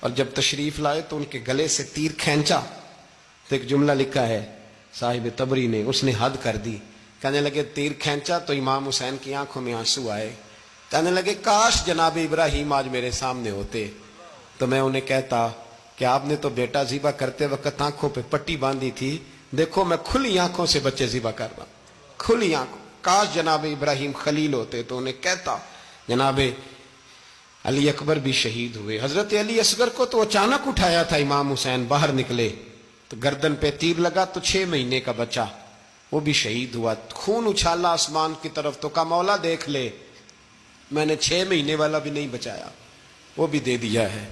اور جب تشریف لائے تو ان کے گلے سے تیر کھینچا تو ایک جملہ لکھا ہے صاحب تبری نے، اس نے حد کر دی. کہنے لگے تیر کھینچا تو امام حسین کی آنکھوں میں آنسو آئے. کہنے لگے کاش جناب ابراہیم آج میرے سامنے ہوتے تو میں انہیں کہتا کہ آپ نے تو بیٹا ذبح کرتے وقت آنکھوں پہ پٹی باندھی تھی، دیکھو میں کھلی آنکھوں سے بچے ذبح کر رہا ہوں، کھلی آنکھوں. کاش جناب ابراہیم خلیل ہوتے تو انہیں کہتا. جناب علی اکبر بھی شہید ہوئے. حضرت علی اصغر کو تو اچانک اٹھایا تھا امام حسین، باہر نکلے تو گردن پہ تیر لگا تو 6 مہینے کا بچہ وہ بھی شہید ہوا. خون اچھالا آسمان کی طرف تو کہا مولا دیکھ لے، میں نے 6 مہینے والا بھی نہیں بچایا، وہ بھی دے دیا ہے.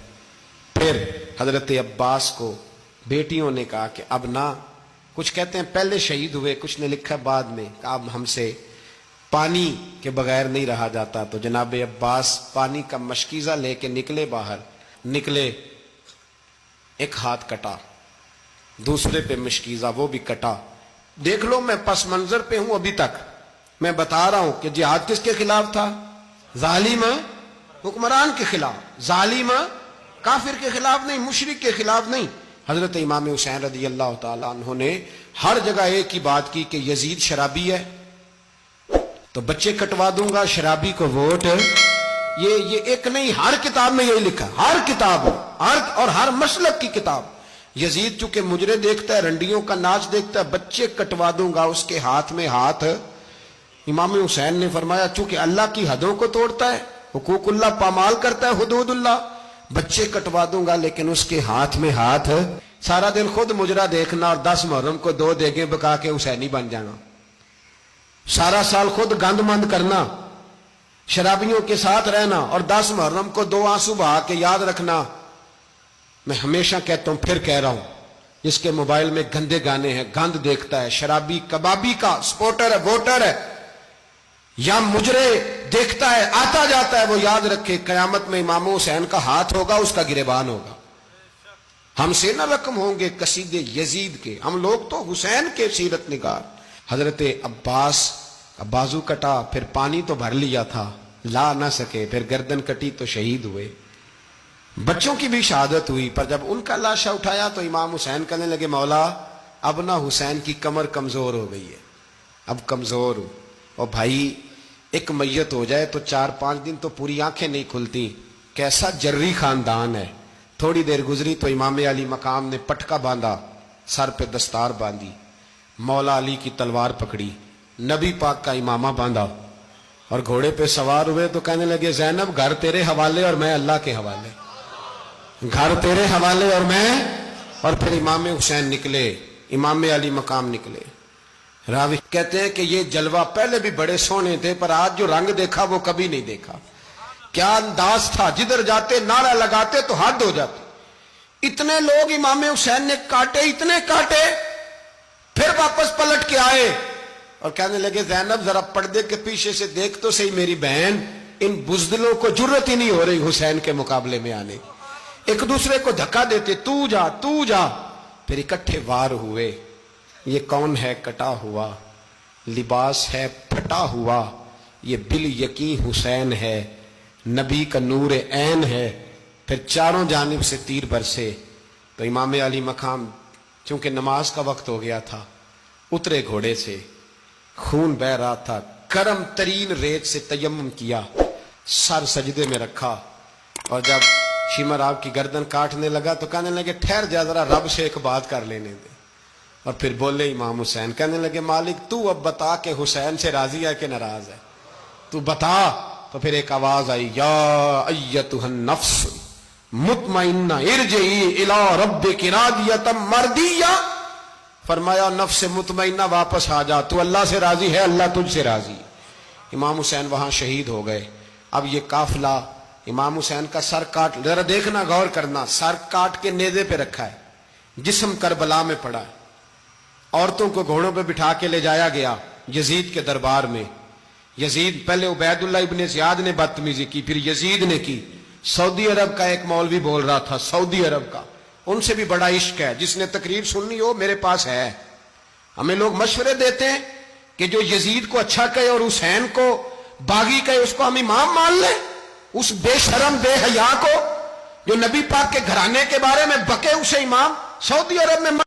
پھر حضرت عباس کو بیٹیوں نے کہا کہ اب نہ، کچھ کہتے ہیں پہلے شہید ہوئے، کچھ نے لکھا بعد میں، کہ اب ہم سے پانی کے بغیر نہیں رہا جاتا. تو جناب عباس پانی کا مشکیزہ لے کے نکلے، باہر نکلے، ایک ہاتھ کٹا، دوسرے پہ مشکیزہ وہ بھی کٹا. دیکھ لو میں پس منظر پہ ہوں ابھی تک، میں بتا رہا ہوں کہ جہاد کس کے خلاف تھا؟ ظالم حکمران کے خلاف، ظالم کافر کے خلاف نہیں، مشرک کے خلاف نہیں. حضرت امام حسین رضی اللہ تعالیٰ عنہ نے ہر جگہ ایک ہی بات کی کہ یزید شرابی ہے تو بچے کٹوا دوں گا، شرابی کو ووٹ. یہ ایک نہیں، ہر کتاب میں یہی لکھا، ہر کتاب اور ہر مسلک کی کتاب. یزید چونکہ مجرے دیکھتا ہے، رنڈیوں کا ناچ دیکھتا ہے، بچے کٹوا دوں گا، اس کے ہاتھ میں ہاتھ. امام حسین نے فرمایا چونکہ اللہ کی حدوں کو توڑتا ہے، حقوق اللہ پامال کرتا ہے، حدود اللہ، بچے کٹوا دوں گا لیکن اس کے ہاتھ میں ہاتھ. سارا دن خود مجرا دیکھنا اور 10 محرم کو 2 دیگیں پکا کے حسینی بن جانا، سارا سال خود گند مند کرنا، شرابیوں کے ساتھ رہنا اور 10 محرم کو 2 آنسو بہا کے یاد رکھنا. میں ہمیشہ کہتا ہوں، پھر کہہ رہا ہوں، جس کے موبائل میں گندے گانے ہیں، گند دیکھتا ہے، شرابی کبابی کا سپورٹر ہے، ووٹر ہے، یا مجرے دیکھتا ہے آتا جاتا ہے، وہ یاد رکھے قیامت میں امام حسین کا ہاتھ ہوگا، اس کا گریبان ہوگا. ہم سے نہ رقم ہوں گے قصیدے یزید کے، ہم لوگ تو حسین کے سیرت نگار. حضرت عباس کا بازو کٹا، پھر پانی تو بھر لیا تھا، لا نہ سکے، پھر گردن کٹی تو شہید ہوئے. بچوں کی بھی شہادت ہوئی، پر جب ان کا لاشا اٹھایا تو امام حسین کہنے لگے مولا اب نہ حسین کی کمر کمزور ہو گئی ہے، اب کمزور ہو. اور بھائی ایک میت ہو جائے تو 4-5 دن تو پوری آنکھیں نہیں کھلتی. کیسا جری خاندان ہے. تھوڑی دیر گزری تو امام علی مقام نے پٹکا باندھا، سر پہ دستار باندھی، مولا علی کی تلوار پکڑی، نبی پاک کا امامہ باندھا اور گھوڑے پہ سوار ہوئے تو کہنے لگے زینب گھر تیرے حوالے اور میں اللہ کے حوالے، گھر تیرے حوالے اور میں. اور پھر امام حسین نکلے، امام علی مقام نکلے. راوی کہتے ہیں کہ یہ جلوہ پہلے بھی بڑے سونے تھے پر آج جو رنگ دیکھا وہ کبھی نہیں دیکھا. کیا انداز تھا، جدھر جاتے نعرہ لگاتے تو حد ہو جاتی. اتنے لوگ امام حسین نے کاٹے، اتنے کاٹے، پھر واپس پلٹ کے آئے اور کہنے لگے زینب ذرا پردے کے پیچھے سے دیکھ تو صحیح میری بہن، ان بزدلوں کو جرت ہی نہیں ہو رہی حسین کے مقابلے میں آنے. ایک دوسرے کو دھکا دیتے، تو جا تو جا. پھر اکٹھے وار ہوئے. یہ کون ہے کٹا ہوا، لباس ہے پھٹا ہوا، یہ بال یقین حسین ہے، نبی کا نور عین ہے. پھر چاروں جانب سے تیر برسے تو امام علی مقام چونکہ نماز کا وقت ہو گیا تھا، اترے گھوڑے سے، خون بہ رہا تھا، گرم ترین ریت سے تیمم کیا، سر سجدے میں رکھا اور جب شمر آپ کی گردن کاٹنے لگا تو کہنے لگے ٹھہر جا ذرا رب سے ایک بات کر لینے دے. اور پھر بولے امام حسین، کہنے لگے مالک تو اب بتا کہ حسین سے راضی ہے کہ ناراض ہے، تو بتا. تو پھر ایک آواز آئی، یا ایتھا النفس مطمئنہ ارجعی الی ربک راضیۃ مرضیہ. فرمایا نفس مطمئنہ واپس آ جا، تو اللہ سے راضی ہے، اللہ تجھ سے راضی. امام حسین وہاں شہید ہو گئے. اب یہ قافلہ امام حسین کا سر کاٹ، ذرا دیکھنا غور کرنا، سر کاٹ کے نیزے پہ رکھا ہے، جسم کربلا میں پڑا ہے. عورتوں کو گھوڑوں پہ بٹھا کے لے جایا گیا یزید کے دربار میں. یزید پہلے عبید اللہ ابن زیاد نے بدتمیزی کی، پھر یزید نے کی. سعودی عرب کا ایک مولوی بول رہا تھا، سعودی عرب کا، ان سے بھی بڑا عشق ہے، جس نے تقریر سننی ہو میرے پاس ہے. ہمیں لوگ مشورے دیتے ہیں کہ جو یزید کو اچھا کہے اور حسین کو باغی کہے اس کو ہم امام مان لیں، اس بے شرم بے حیا کو. جو نبی پاک کے گھرانے کے بارے میں بکے اسے امام سعودی عرب میں